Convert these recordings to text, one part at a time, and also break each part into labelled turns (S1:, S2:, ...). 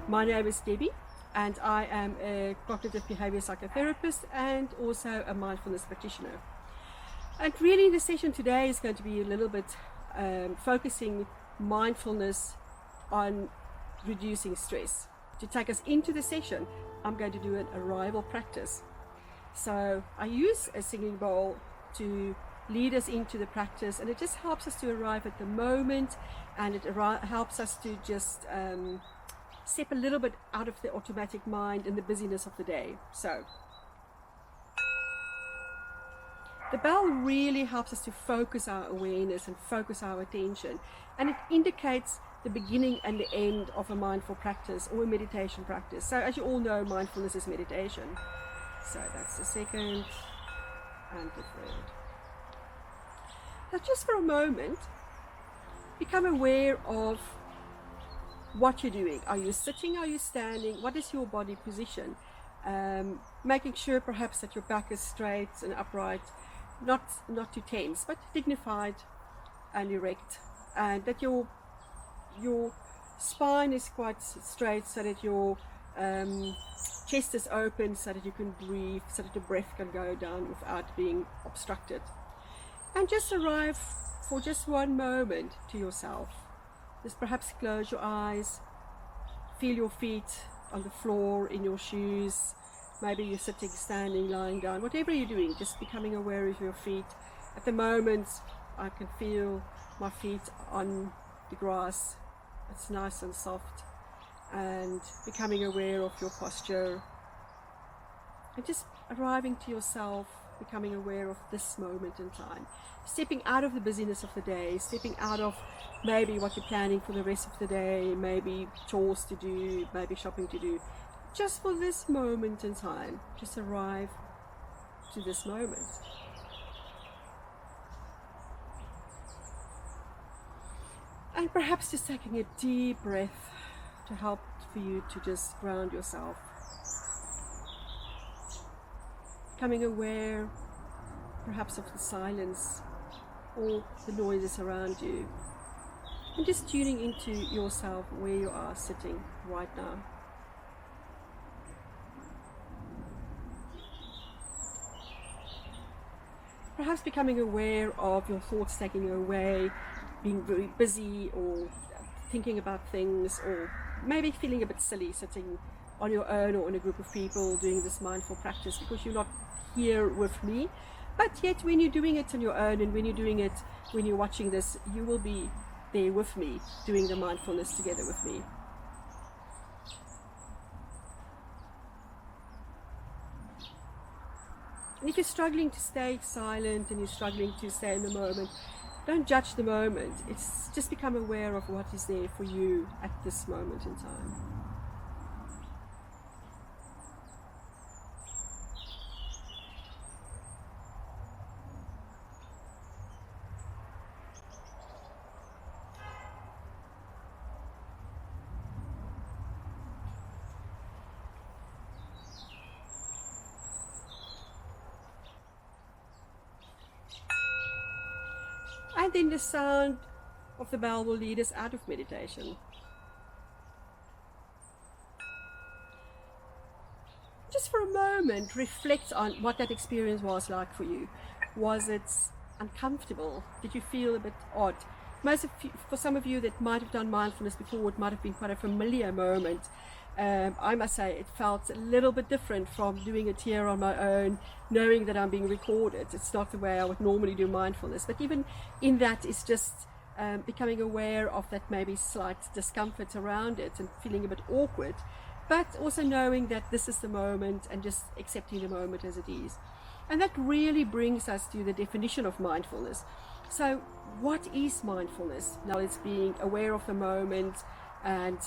S1: My name is Debbie, and I am a cognitive behavior psychotherapist and also a mindfulness practitioner. And really the session today is going to be a little bit focusing mindfulness on reducing stress. To take us into the session, I'm going to do an arrival practice. So I use a singing bowl to lead us into the practice, and it just helps us to arrive at the moment, and it helps us to just step a little bit out of the automatic mind and the busyness of the day. So the bell really helps us to focus our awareness and focus our attention, and it indicates the beginning and the end of a mindful practice or a meditation practice. So as you all know, mindfulness is meditation. So that's the second and the third. Now just for a moment, become aware of what you're doing. Are you sitting? Are you standing? What is your body position? Making sure perhaps that your back is straight and upright, not too tense, but dignified and erect, and that your spine is quite straight, so that your chest is open, so that you can breathe, so that your breath can go down without being obstructed. And just arrive for just one moment to yourself. Just perhaps close your eyes, feel your feet on the floor, in your shoes. Maybe you're sitting, standing, lying down, whatever you're doing, just becoming aware of your feet. At the moment, I can feel my feet on the grass. It's nice and soft, and becoming aware of your posture, and just arriving to yourself, becoming aware of this moment in time, stepping out of the busyness of the day, stepping out of maybe what you're planning for the rest of the day, maybe chores to do, maybe shopping to do. Just for this moment in time, just arrive to this moment. And perhaps just taking a deep breath to help for you to just ground yourself. Becoming aware perhaps of the silence or the noises around you. And just tuning into yourself where you are sitting right now. Perhaps becoming aware of your thoughts taking you away, being very busy or thinking about things, or maybe feeling a bit silly sitting on your own or in a group of people doing this mindful practice because you're not here with me. But yet when you're doing it on your own, and when you're doing it, when you're watching this, you will be there with me, doing the mindfulness together with me. And if you're struggling to stay silent and you're struggling to stay in the moment, don't judge the moment. It's just become aware of what is there for you at this moment in time. And then the sound of the bell will lead us out of meditation. Just for a moment, reflect on what that experience was like for you. Was it uncomfortable? Did you feel a bit odd? For some of you that might have done mindfulness before, it might have been quite a familiar moment. I must say it felt a little bit different from doing it here on my own, knowing that I'm being recorded. It's not the way I would normally do mindfulness, but even in that, it's just becoming aware of that maybe slight discomfort around it and feeling a bit awkward, but also knowing that this is the moment and just accepting the moment as it is. And that really brings us to the definition of mindfulness. So what is mindfulness? Now it's being aware of the moment and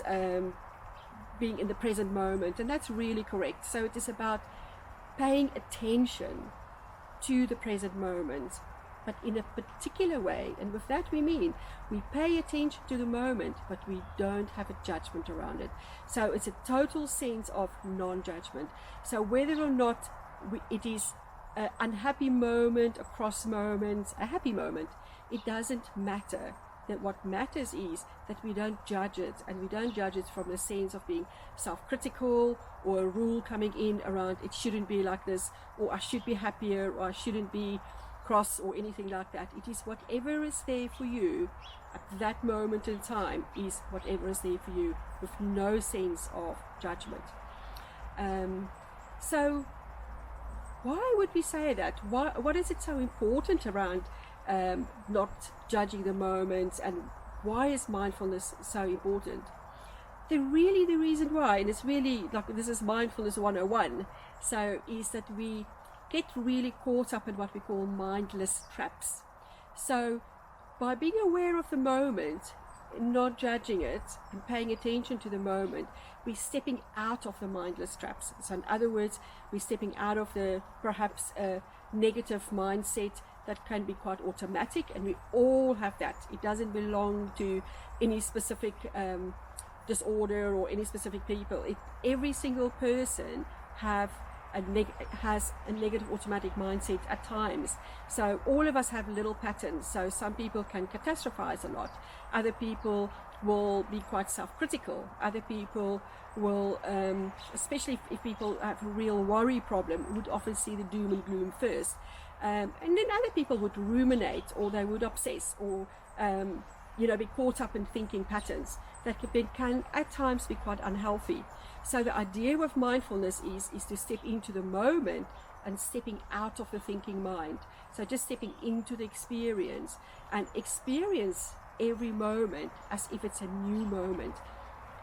S1: being in the present moment, and that's really correct. So it is about paying attention to the present moment, but in a particular way. And with that we mean we pay attention to the moment, but we don't have a judgment around it. So it's a total sense of non-judgment. So whether or not it is an unhappy moment, a cross moment, a happy moment, it doesn't matter. that what matters is that we don't judge it, and we don't judge it from the sense of being self-critical or a rule coming in around it shouldn't be like this, or I should be happier, or I shouldn't be cross, or anything like that. It is whatever is there for you at that moment in time is whatever is there for you, with no sense of judgment. So why would we say that? What is it so important around not judging the moment, and why is mindfulness so important? The reason why, and it's really like, this is mindfulness 101, so is that we get really caught up in what we call mindless traps. So by being aware of the moment, not judging it, and paying attention to the moment, we're stepping out of the mindless traps. So in other words, we're stepping out of the perhaps negative mindset that can be quite automatic, and we all have that. It doesn't belong to any specific disorder or any specific people. Every single person has a negative automatic mindset at times. So all of us have little patterns. So some people can catastrophize a lot. Other people will be quite self-critical. Other people will, especially if people have a real worry problem, would often see the doom and gloom first. And then other people would ruminate, or they would obsess, or be caught up in thinking patterns that can at times be quite unhealthy. So the idea with mindfulness is to step into the moment and stepping out of the thinking mind. So just stepping into the experience, and experience every moment as if it's a new moment.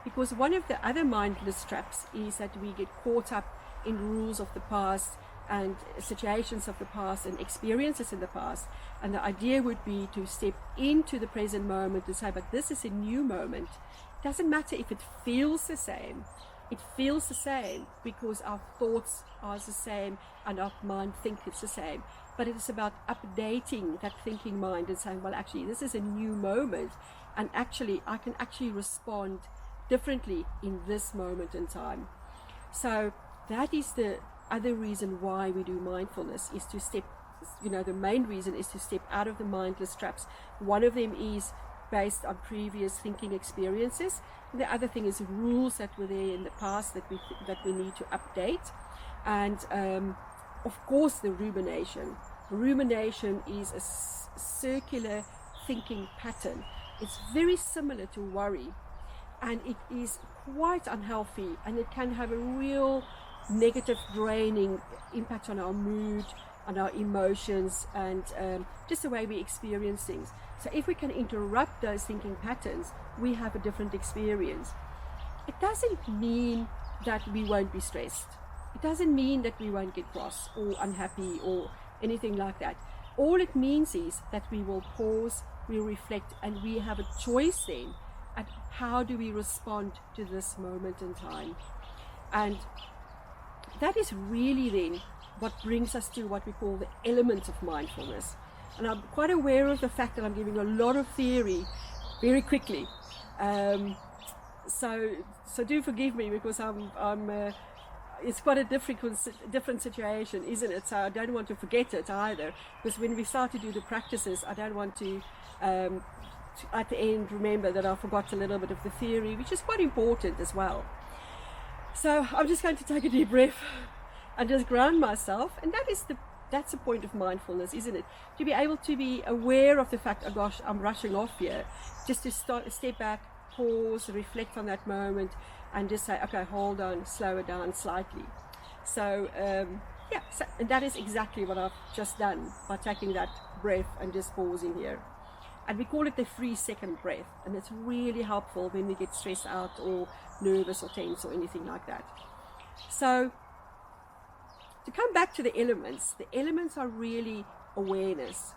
S1: Because one of the other mindless traps is that we get caught up in rules of the past and situations of the past and experiences in the past. And the idea would be to step into the present moment and say, but this is a new moment. It doesn't matter if it feels the same. It feels the same because our thoughts are the same and our mind thinks it's the same. But it is about updating that thinking mind and saying, well, actually, this is a new moment. And actually, I can actually respond differently in this moment in time. So that is the other reason why we do mindfulness, is to step, the main reason is to step out of the mindless traps. One of them is based on previous thinking experiences. The other thing is rules that were there in the past that we need to update. And of course, the rumination. Rumination is a circular thinking pattern. It's very similar to worry, and it is quite unhealthy, and it can have a real negative, draining impact on our mood, on our emotions, and just the way we experience things. So if we can interrupt those thinking patterns, we have a different experience. It doesn't mean that we won't be stressed. It doesn't mean that we won't get cross or unhappy or anything like that. All it means is that we will pause, we reflect, and we have a choice then at how do we respond to this moment in time. And that is really then what brings us to what we call the elements of mindfulness. And I'm quite aware of the fact that I'm giving a lot of theory very quickly. So do forgive me, because it's quite a different situation, isn't it? So I don't want to forget it either, because when we start to do the practices, I don't want to at the end remember that I forgot a little bit of the theory, which is quite important as well. So I'm just going to take a deep breath and just ground myself, and that's the point of mindfulness, isn't it? To be able to be aware of the fact, oh gosh, I'm rushing off here, just to step back, pause, reflect on that moment, and just say, okay, hold on, slow it down slightly. So and that is exactly what I've just done by taking that breath and just pausing here. And we call it the 3-second breath, and it's really helpful when we get stressed out or nervous or tense or anything like that. So to come back to the elements are really awareness.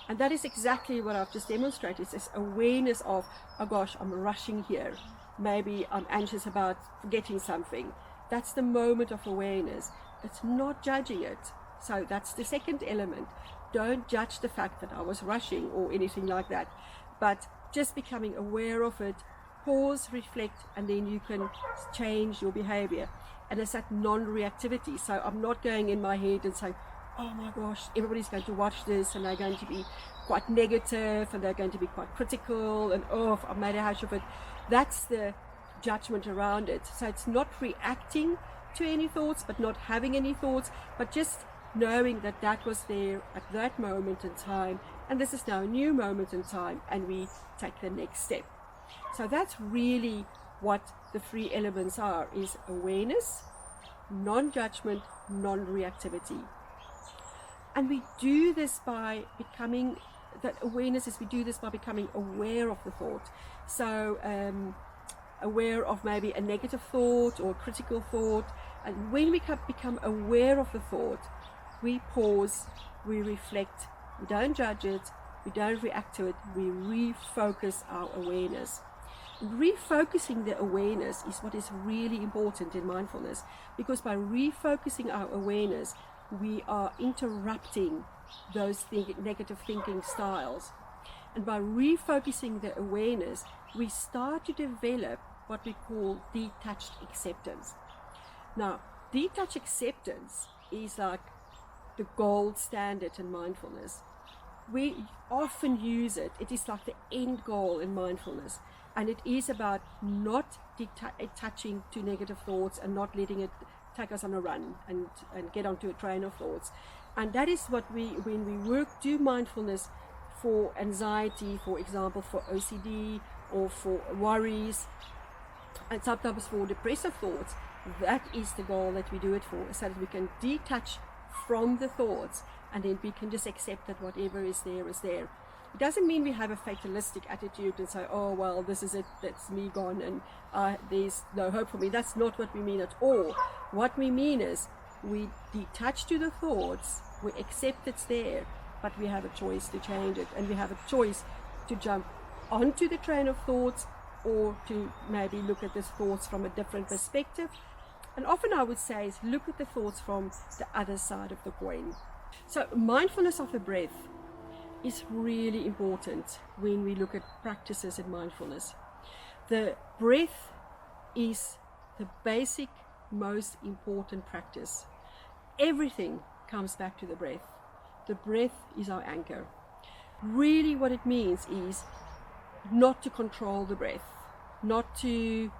S1: And that is exactly what I've just demonstrated, is this awareness of, oh gosh, I'm rushing here. Maybe I'm anxious about forgetting something. That's the moment of awareness. It's not judging it. So that's the second element. Don't judge the fact that I was rushing or anything like that, but just becoming aware of it, pause, reflect, and then you can change your behavior. And it's that non-reactivity. So I'm not going in my head and saying, oh my gosh, everybody's going to watch this and they're going to be quite negative and they're going to be quite critical and oh, I've made a hash of it. That's the judgment around it. So it's not reacting to any thoughts, but not having any thoughts, but just knowing that that was there at that moment in time, and this is now a new moment in time, and we take the next step. So that's really what the 3 elements are, is awareness, non-judgment, non-reactivity. And we do this by becoming, that awareness is, we do this by becoming aware of the thought. So aware of maybe a negative thought or a critical thought. And when we become aware of the thought, we pause, we reflect, we don't judge it, we don't react to it, we refocus our awareness. Refocusing the awareness is what is really important in mindfulness, because by refocusing our awareness, we are interrupting those negative thinking styles. And by refocusing the awareness, we start to develop what we call detached acceptance. Now, detached acceptance is like the gold standard in mindfulness. We often use it. It is like the end goal in mindfulness. And it is about not attaching to negative thoughts and not letting it take us on a run and get onto a train of thoughts. And that is what when we do mindfulness for anxiety, for example, for OCD or for worries, and sometimes for depressive thoughts, that is the goal that we do it for, so that we can detach from the thoughts and then we can just accept that whatever is there is there. It doesn't mean we have a fatalistic attitude and say, oh well, this is it, that's me gone and there's no hope for me. That's not what we mean at all. What we mean is we detach to the thoughts, we accept it's there, but we have a choice to change it, and we have a choice to jump onto the train of thoughts or to maybe look at these thoughts from a different perspective. And often I would say is look at the thoughts from the other side of the coin. So mindfulness of the breath is really important when we look at practices in mindfulness. The breath is the basic, most important practice. Everything comes back to the breath. The breath is our anchor. Really what it means is not to control the breath, not to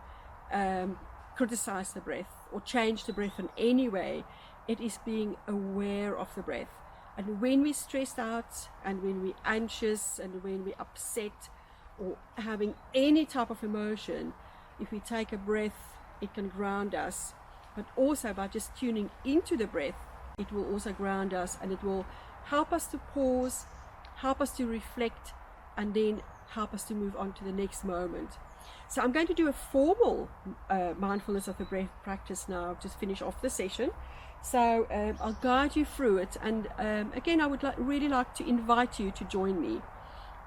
S1: criticize the breath or change the breath in any way. It is being aware of the breath. And when we're stressed out and when we're anxious and when we're upset or having any type of emotion, if we take a breath, it can ground us. But also by just tuning into the breath, it will also ground us, and it will help us to pause, help us to reflect, and then help us to move on to the next moment. So I'm going to do a formal mindfulness of the breath practice now, just finish off the session. So I'll guide you through it, and again I would really like to invite you to join me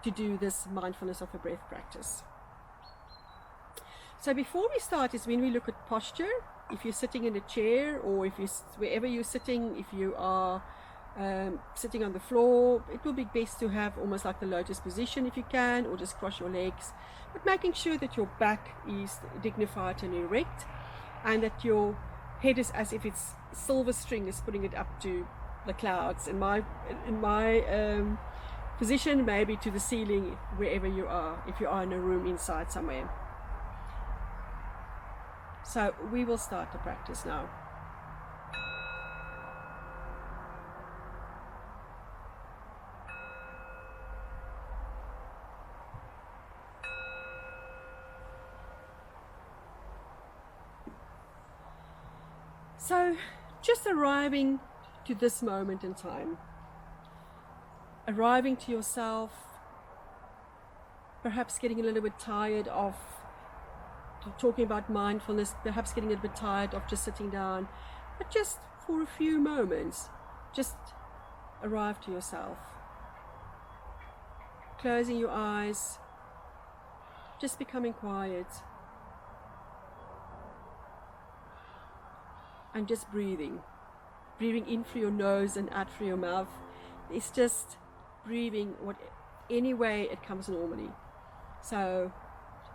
S1: to do this mindfulness of the breath practice. So before we start is when we look at posture. If you're sitting in a chair, or if you wherever you're sitting, if you are sitting on the floor, it will be best to have almost like the lotus position if you can, or just cross your legs, but making sure that your back is dignified and erect, and that your head is as if it's silver string is putting it up to the clouds. In my position, maybe to the ceiling, wherever you are, if you are in a room inside somewhere. So we will start the practice now. So just arriving to this moment in time, arriving to yourself, perhaps getting a little bit tired of talking about mindfulness, perhaps getting a bit tired of just sitting down, but just for a few moments, just arrive to yourself. Closing your eyes, just becoming quiet, and just breathing in through your nose and out through your mouth. It's just breathing any way it comes normally. So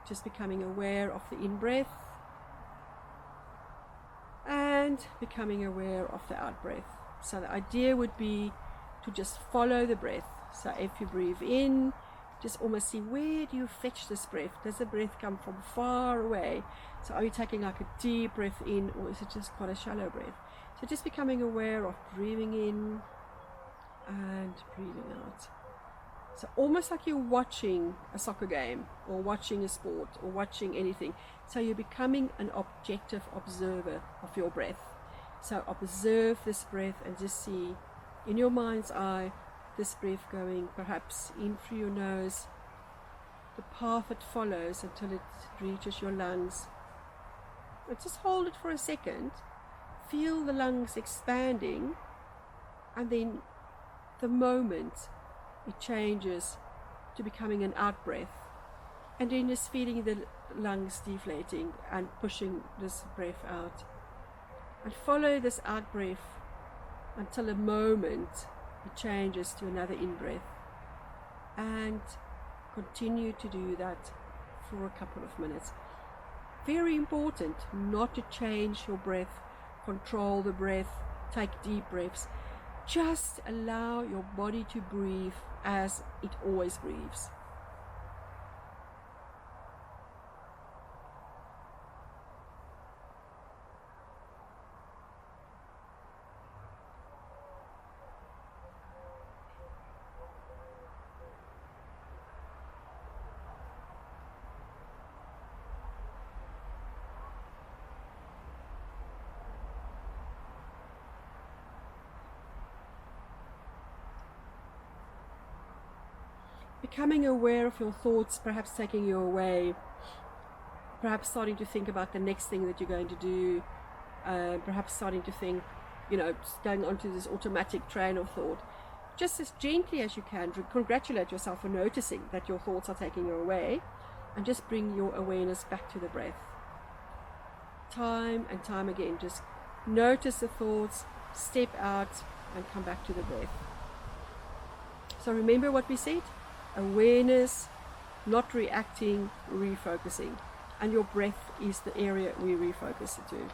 S1: just becoming aware of the in-breath and becoming aware of the out-breath. So the idea would be to just follow the breath. So if you breathe in, just almost see, where do you fetch this breath? Does the breath come from far away? So are you taking like a deep breath in, or is it just quite a shallow breath? So just becoming aware of breathing in and breathing out. So almost like you're watching a soccer game or watching a sport or watching anything. So you're becoming an objective observer of your breath. So observe this breath and just see in your mind's eye this breath going perhaps in through your nose, the path it follows until it reaches your lungs. And just hold it for a second, feel the lungs expanding, and then the moment it changes to becoming an out breath, and then just feeling the lungs deflating and pushing this breath out, and follow this out breath until a moment it changes to another in breath, and continue to do that for a couple of minutes. Very important not to change your breath, control the breath, take deep breaths. Just allow your body to breathe as it always breathes. Becoming aware of your thoughts, perhaps taking you away, perhaps starting to think about the next thing that you're going to do, perhaps starting to think, going onto this automatic train of thought. Just as gently as you can, congratulate yourself for noticing that your thoughts are taking you away, and just bring your awareness back to the breath. Time and time again, just notice the thoughts, step out, and come back to the breath. So remember what we said? Awareness, not reacting, refocusing. And your breath is the area we refocus it to.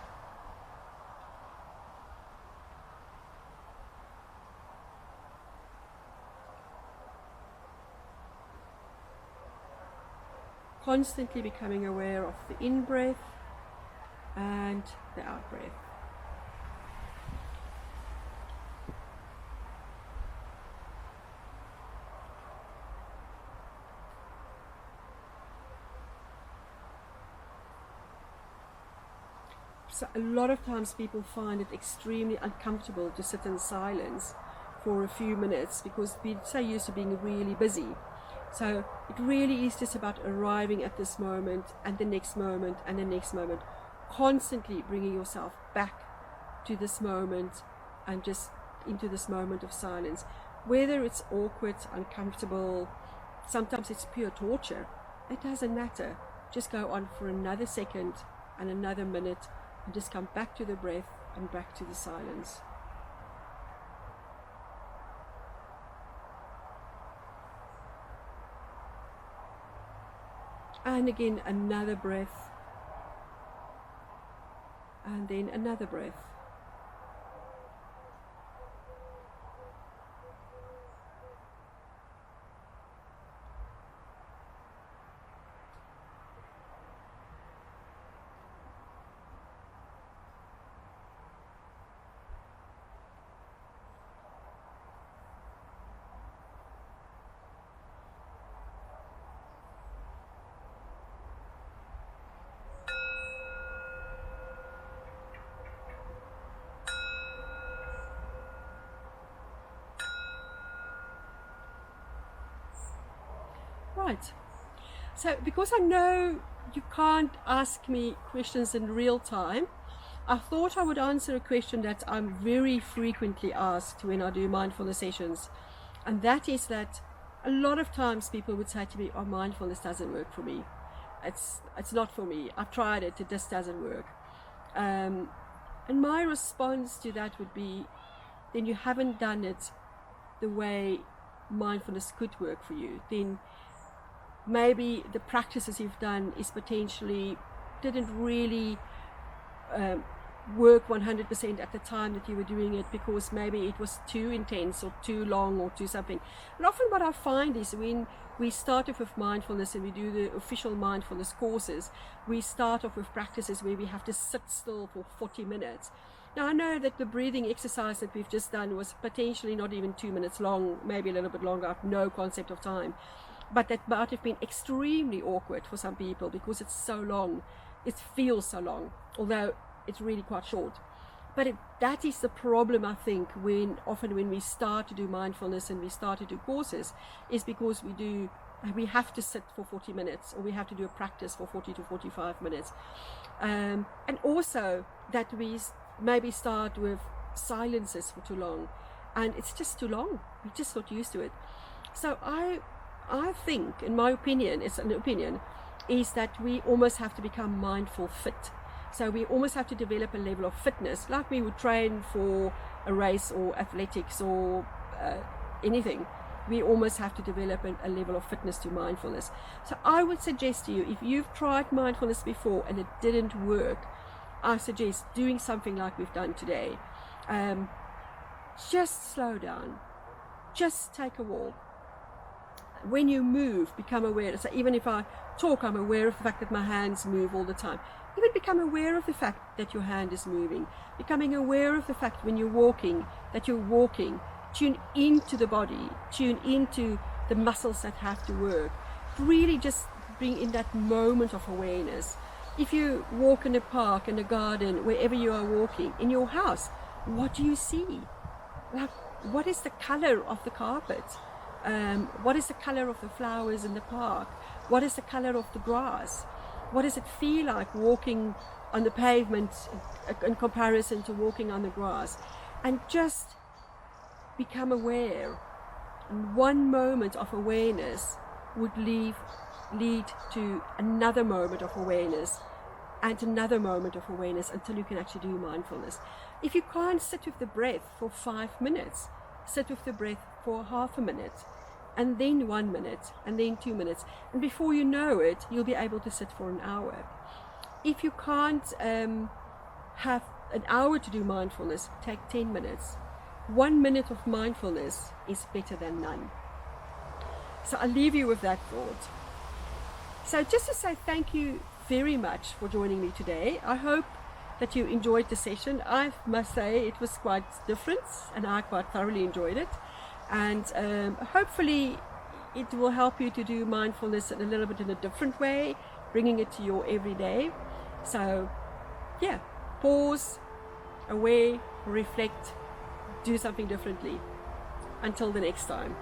S1: Constantly becoming aware of the in-breath and the out-breath. So a lot of times people find it extremely uncomfortable to sit in silence for a few minutes because we're so used to being really busy. So it really is just about arriving at this moment and the next moment and the next moment, constantly bringing yourself back to this moment and just into this moment of silence. Whether it's awkward, uncomfortable, sometimes it's pure torture, it doesn't matter. Just go on for another second and another minute, and just come back to the breath and back to the silence. And again, another breath, and then another breath. Right. So because I know you can't ask me questions in real time, I thought I would answer a question that I'm very frequently asked when I do mindfulness sessions. And that is that a lot of times people would say to me, oh, mindfulness doesn't work for me. It's not for me. I've tried it. It just doesn't work. And my response to that would be, then you haven't done it the way mindfulness could work for you. Then maybe the practices you've done is potentially didn't really work 100% at the time that you were doing it, because maybe it was too intense or too long or too something. And often what I find is when we start off with mindfulness and we do the official mindfulness courses, we start off with practices where we have to sit still for 40 minutes. Now I know that the breathing exercise that we've just done was potentially not even 2 minutes long, maybe a little bit longer. I have no concept of time, but that might have been extremely awkward for some people because it's so long. It feels so long, although it's really quite short. But that is the problem, I think, often when we start to do mindfulness and we start to do courses, is because we have to sit for 40 minutes, or we have to do a practice for 40 to 45 minutes. And also that we maybe start with silences for too long, and it's just too long. We're just not used to it. So I think, in my opinion, it's an opinion, is that we almost have to become mindful fit. So we almost have to develop a level of fitness, like we would train for a race or athletics or anything. We almost have to develop a level of fitness to mindfulness. So I would suggest to you, if you've tried mindfulness before and it didn't work, I suggest doing something like we've done today. Just slow down. Just take a walk. When you move, become aware. So even if I talk, I'm aware of the fact that my hands move all the time. Even become aware of the fact that your hand is moving. Becoming aware of the fact when you're walking, that you're walking. Tune into the body. Tune into the muscles that have to work. Really just bring in that moment of awareness. If you walk in a park, in a garden, wherever you are walking, in your house, what do you see? Like, what is the color of the carpet? What is the color of the flowers in the park? What is the color of the grass? What does it feel like walking on the pavement in comparison to walking on the grass? And just become aware. And one moment of awareness would lead to another moment of awareness and another moment of awareness until you can actually do mindfulness. If you can't sit with the breath for 5 minutes, sit with the breath for half a minute, and then 1 minute, and then 2 minutes. And before you know it, you'll be able to sit for an hour. If you can't have an hour to do mindfulness, take 10 minutes. 1 minute of mindfulness is better than none. So I'll leave you with that thought. So just to say thank you very much for joining me today. I hope that you enjoyed the session. I must say it was quite different, and I quite thoroughly enjoyed it. And hopefully it will help you to do mindfulness in a little bit in a different way, bringing it to your everyday. So yeah, pause, aware, reflect, do something differently. Until the next time.